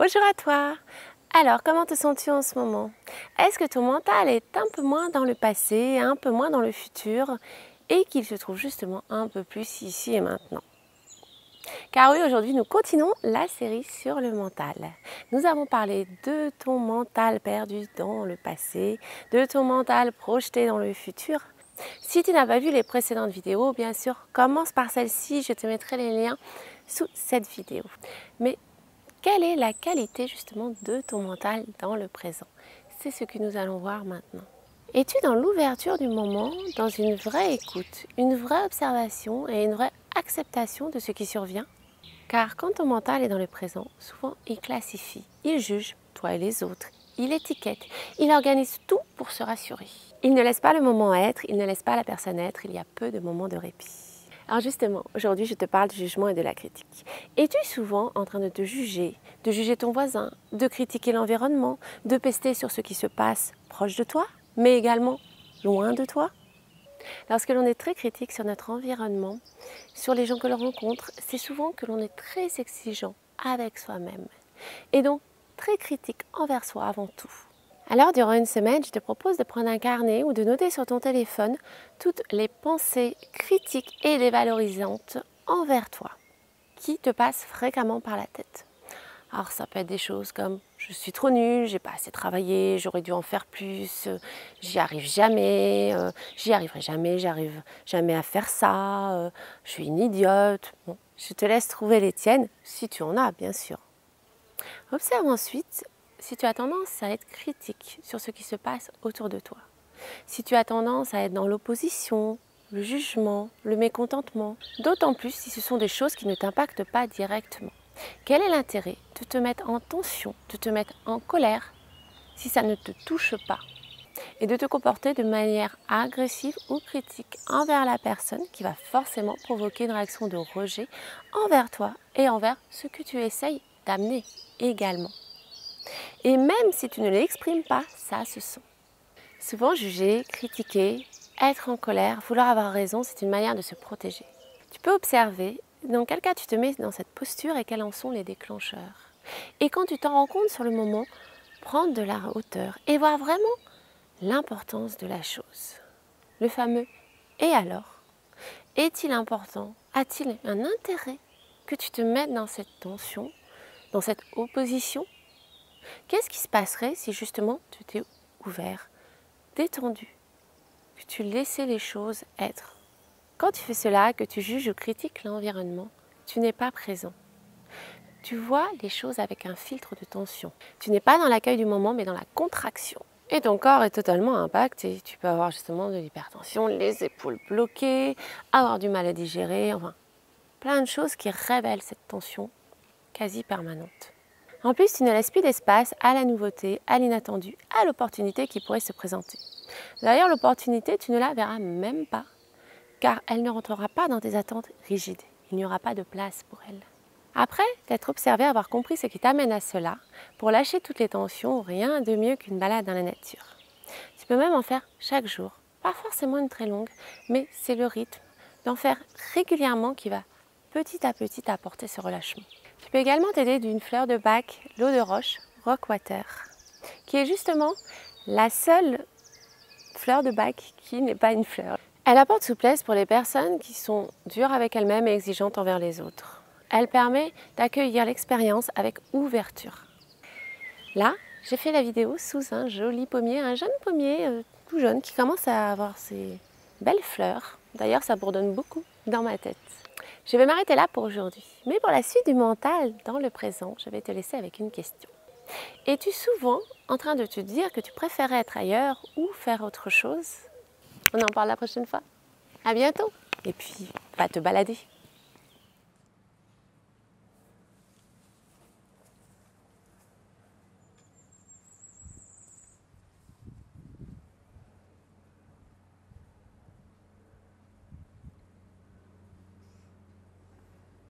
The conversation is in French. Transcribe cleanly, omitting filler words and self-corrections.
Bonjour à toi. Alors, comment te sens-tu en ce moment? Est-ce que ton mental est un peu moins dans le passé, un peu moins dans le futur et qu'il se trouve justement un peu plus ici et maintenant? Car oui, aujourd'hui, nous continuons la série sur le mental. Nous avons parlé de ton mental perdu dans le passé, de ton mental projeté dans le futur. Si tu n'as pas vu les précédentes vidéos, bien sûr, commence par celle-ci, je te mettrai les liens sous cette vidéo. Mais quelle est la qualité justement de ton mental dans le présent? C'est ce que nous allons voir maintenant. Es-tu dans l'ouverture du moment, dans une vraie écoute, une vraie observation et une vraie acceptation de ce qui survient? Car quand ton mental est dans le présent, souvent il classifie, il juge, toi et les autres, il étiquette, il organise tout pour se rassurer. Il ne laisse pas le moment être, il ne laisse pas la personne être, il y a peu de moments de répit. Alors justement, aujourd'hui je te parle du jugement et de la critique. Es-tu souvent en train de te juger, de juger ton voisin, de critiquer l'environnement, de pester sur ce qui se passe proche de toi, mais également loin de toi? Lorsque l'on est très critique sur notre environnement, sur les gens que l'on rencontre, c'est souvent que l'on est très exigeant avec soi-même et donc très critique envers soi avant tout. Alors, durant une semaine, je te propose de prendre un carnet ou de noter sur ton téléphone toutes les pensées critiques et dévalorisantes envers toi qui te passent fréquemment par la tête. Alors, ça peut être des choses comme « je suis trop nulle, j'ai pas assez travaillé, j'aurais dû en faire plus, j'y arrive jamais, j'y arriverai jamais, j'arrive jamais à faire ça, je suis une idiote ». Bon, je te laisse trouver les tiennes, si tu en as, bien sûr. Observe ensuite si tu as tendance à être critique sur ce qui se passe autour de toi. Si tu as tendance à être dans l'opposition, le jugement, le mécontentement, d'autant plus si ce sont des choses qui ne t'impactent pas directement. Quel est l'intérêt de te mettre en tension, de te mettre en colère si ça ne te touche pas et de te comporter de manière agressive ou critique envers la personne qui va forcément provoquer une réaction de rejet envers toi et envers ce que tu essayes d'amener également. Et même si tu ne l'exprimes pas, ça se sent. Souvent juger, critiquer, être en colère, vouloir avoir raison, c'est une manière de se protéger. Tu peux observer dans quel cas tu te mets dans cette posture et quels en sont les déclencheurs. Et quand tu t'en rends compte sur le moment, prendre de la hauteur et voir vraiment l'importance de la chose. Le fameux « et alors ?» Est-il important? A-t-il un intérêt que tu te mettes dans cette tension, dans cette opposition? Qu'est-ce qui se passerait si justement tu t'es ouvert, détendu, que tu laissais les choses être? Quand tu fais cela, que tu juges ou critiques l'environnement, tu n'es pas présent. Tu vois les choses avec un filtre de tension. Tu n'es pas dans l'accueil du moment, mais dans la contraction. Et ton corps est totalement impacté. Tu peux avoir justement de l'hypertension, les épaules bloquées, avoir du mal à digérer, enfin, plein de choses qui révèlent cette tension quasi permanente. En plus, tu ne laisses plus d'espace à la nouveauté, à l'inattendu, à l'opportunité qui pourrait se présenter. D'ailleurs, l'opportunité, tu ne la verras même pas, car elle ne rentrera pas dans tes attentes rigides. Il n'y aura pas de place pour elle. Après t'être observé, avoir compris ce qui t'amène à cela, pour lâcher toutes les tensions, rien de mieux qu'une balade dans la nature. Tu peux même en faire chaque jour, pas forcément une très longue, mais c'est le rythme d'en faire régulièrement qui va petit à petit t'apporter ce relâchement. Tu peux également t'aider d'une fleur de bac, l'eau de roche, Rockwater, qui est justement la seule fleur de bac qui n'est pas une fleur. Elle apporte souplesse pour les personnes qui sont dures avec elles-mêmes et exigeantes envers les autres. Elle permet d'accueillir l'expérience avec ouverture. Là, j'ai fait la vidéo sous un joli pommier, un jeune pommier tout jeune qui commence à avoir ses belles fleurs. D'ailleurs, ça bourdonne beaucoup dans ma tête. Je vais m'arrêter là pour aujourd'hui. Mais pour la suite du mental dans le présent, je vais te laisser avec une question. Es-tu souvent en train de te dire que tu préférais être ailleurs ou faire autre chose? On en parle la prochaine fois. À bientôt. Et puis, va te balader.